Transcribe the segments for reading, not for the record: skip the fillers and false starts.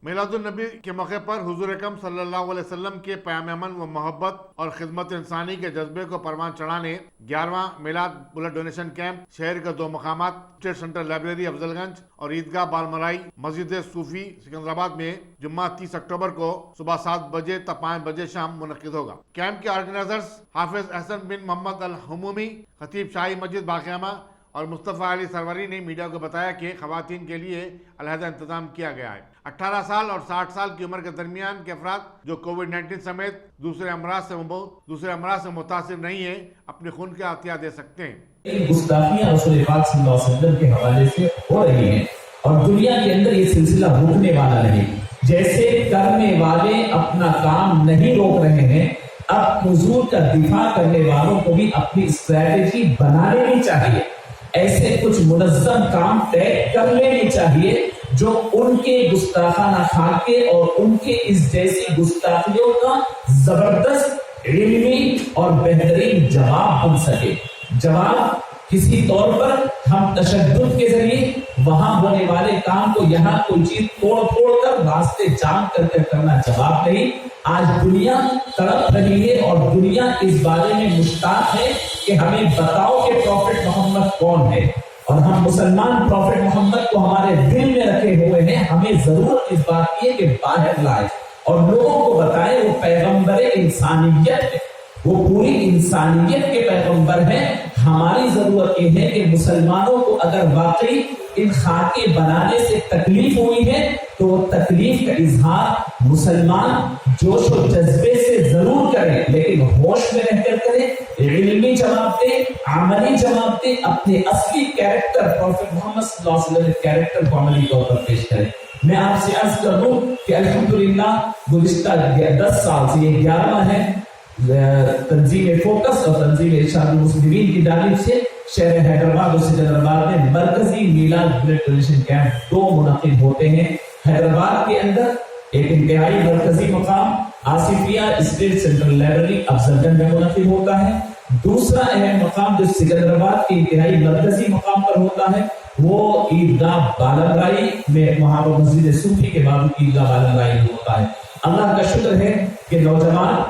میلاد النبی کے موقع پر حضور اکرم صلی اللہ علیہ وسلم کے پیام امن و محبت اور خدمت انسانی کے جذبے کو پروان چڑھانے 11واں میلاد بلڈ ڈونیشن کیمپ شہر کے 2 مقامات اسٹیٹ سینٹرل لائبریری افضل گنج اور عیدگاہ بالمرائی مسجد صوفی سکندرآباد میں جمعہ 30 اکتوبر کو صبح 7 بجے تا 5 بجے شام منعقد ہوگا۔ کیمپ کے آرگنائزرز حافظ احسن بن محمد الحمومی، خطیب شاہی مسجد باقیامہ اور مصطفیٰ علی سروری نے میڈیا کو بتایا کہ خواتین کے لیے علیحدہ انتظام کیا گیا ہے۔ 18 سال اور 60 سال کی عمر کے درمیان کے افراد جو کووڈ-19 سمیت دوسرے امراض سے متاثر نہیں ہیں اپنے خون کے عطیہ دے سکتے ہیں۔ گستاخیاں رسول پاک صلی اللہ علیہ وسلم کے حوالے سے ہو رہی ہیں اور دنیا کے اندر یہ سلسلہ رکنے والا نہیں۔ جیسے کرنے والے اپنا کام نہیں روک رہے ہیں، اب حضور کا دفاع کرنے والوں کو بھی اپنی اسٹریٹجی بنا لینی چاہیے۔ ایسے کچھ منظم کام طے کر لینی چاہیے جو ان کے گستاخانہ خاکے اور ان کے اس جیسی گستاخیوں کا زبردست علمی اور بہترین جواب بن سکے۔ جواب کسی طور پر ہم تشدد کے ذریعے وہاں ہونے والے کام کو یہاں کوئی چیز توڑ کر راستے جام کر کرنا جواب نہیں۔ آج دنیا تڑپ رہی ہے اور دنیا اس بارے میں مشتاق ہے کہ ہمیں بتاؤ کہ پروفٹ محمد کون ہے، اور ہم مسلمان پروفٹ محمد کو ہمارے دل میں رکھے ہوئے ہیں۔ ہمیں ضرورت اس بات کی ہے کہ باہر لائے اور لوگوں کو بتائیں وہ پیغمبر انسانیت ہے، وہ پوری انسانیت کے پیغمبر ہیں۔ ہماری ضرورت یہ ہے کہ مسلمانوں کو اگر واقعی ان خاکے بنانے سے تکلیف ہوئی ہے تو وہ تکلیف کا اظہار مسلمان جوش و جذبے سے ضرور کریں، لیکن ہوش میں رہ کر کریں، علمی جواب دیں، عملی جواب دیں، اپنے اصلی کیریکٹر پروفٹ محمد صلی اللہ علیہ وسلم کے کیریکٹر کو عملی طور پر پیش کریں۔ میں آپ سے عرض کر دوں کہ الحمدللہ گزشتہ 10 سال سے یہ 11واں ہے تنظیم فوکس اور تنظیم ارشاد المسلمین کی جانب سے شہر حیدرآباد اور سکندرآباد میں مرکزی میلاد بلڈ ڈونیشن کیمپ 2 منعقد ہوتے ہیں۔ حیدرآباد کے اندر ایک انتہائی مرکزی مقام آصفیہ اسٹیٹ سینٹرل لائبریری افضل گنج میں منعقد ہوتا ہے۔ دوسرا اہم مقام جو سکندرآباد کے انتہائی مرکزی مقام پر ہوتا ہے وہ عیدگاہ بالمرائی میں، وہاں پر مسجد صوفی کے بعد عیدگاہ بالمرائی میں ہوتا ہے۔ اللہ کا شکر ہے کہ نوجوان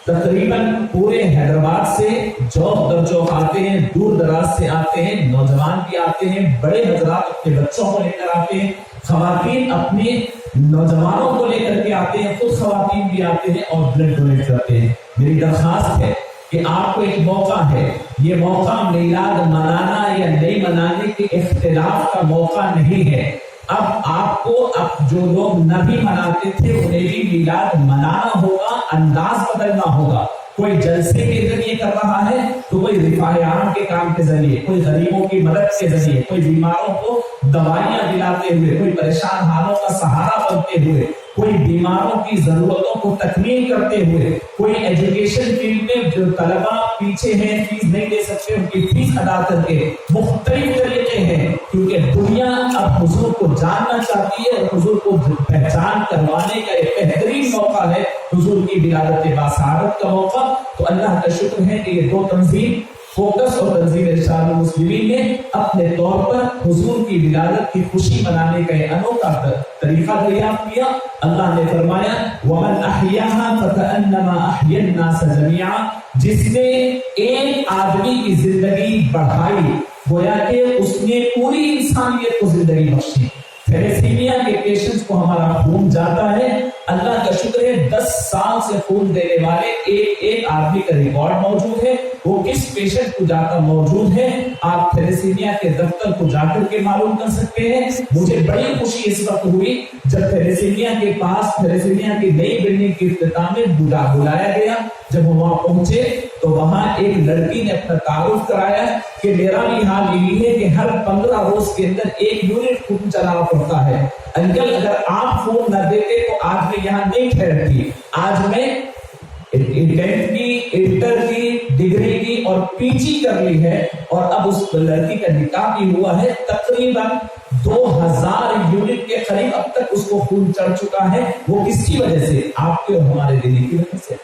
تقریباً پورے حیدرآباد سے جوق در جوق آتے ہیں، دور دراز سے آتے ہیں، نوجوان بھی آتے ہیں، بڑے حضرات اپنے بچوں کو لے کر آتے ہیں، خواتین اپنے نوجوانوں کو لے کر کے آتے ہیں، خود خواتین بھی آتے ہیں اور بلڈ ڈونیٹ کرتے ہیں۔ میری درخواست ہے کہ آپ کو ایک موقع ہے، یہ موقع میلاد منانا یا نہیں منانے کے اختلاف کا موقع نہیں ہے۔ اب آپ کو جو لوگ نہ بھی مناتے تھے انہیں بھی میلاد منانا ہوگا، انداز بدلنا ہوگا۔ کوئی جلسے کے ذریعے کر رہا ہے تو کوئی رفاہ عام کے کام کے ذریعے، کوئی غریبوں کی مدد کے ذریعے، کوئی بیماروں کو دوائیاں دلاتے ہوئے، کوئی پریشان حالوں کا سہارا بنتے ہوئے، کوئی بیماروں کی ضرورتوں کو تکمیل کرتے ہوئے، کوئی ایجوکیشن فیلڈ میں جو طلباء پیچھے ہیں، فیس نہیں دے سکتے، ان کی فیس ادا کر کے مختلف طریقے ہیں، کیونکہ دنیا اب حضور کو جاننا چاہتی ہے اور حضور کو پہچان کروانے کا ایک بہترین موقع ہے، حضور کی ولادت باسعادت کا موقع۔ تو اللہ کا شکر ہے کہ یہ 2 تنظیم فوکس اور تنظیم ارشاد المسلمین نے اپنے طور پر حضور کی ولادت کی خوشی منانے کا ایک انوکھا طریقہ دریافت کیا۔ اللہ نے فرمایا وَمَنْ أَحْيَاهَا فَكَأَنَّمَا أَحْيَا النَّاسَ جَمِيعًا، جس نے ایک آدمی کی زندگی بڑھائی گویا کہ اس نے پوری انسانیت کو زندگی بخشی۔ تھیلیسیمیا کے پیشنٹس کو ہمارا خون جاتا ہے، اللہ کا شکر ہے 10 سال سے خون دینے والے ایک آدمی کا ریکارڈ موجود ہے، وہ کس پیشنٹ کو جاتا موجود ہے، آپ تھیلیسیمیا کے دفتر کو جا کر کے معلوم کر سکتے ہیں۔ مجھے بڑی خوشی اس وقت ہوئی جب تھیلیسیمیا کے پاس تھیلیسیمیا کی نئی بلڈنگ کے افتتاح میں بلایا گیا۔ جب ہم وہاں پہنچے تو وہاں ایک لڑکی نے اپنا تعارف کرایا کہ میرا بھی حال یہی ہے کہ ہر 15 روز کے اندر 1 یونٹ خون چلانا پڑتا ہے، انکل اگر آپ خون نہ دیتے تو آج میں یہاں نہیں ٹھہرتی۔ آج میں 10th کی، انٹر کی، ڈگری کی اور پی جی کر لی ہے اور اب اس لڑکی کا نکاح بھی ہوا ہے۔ تقریباً 2000 یونٹ کے قریب اب تک اس کو خون چڑھ چکا ہے۔ وہ کس کی وجہ سے؟ آپ کے اور ہمارے دل کی وجہ سے۔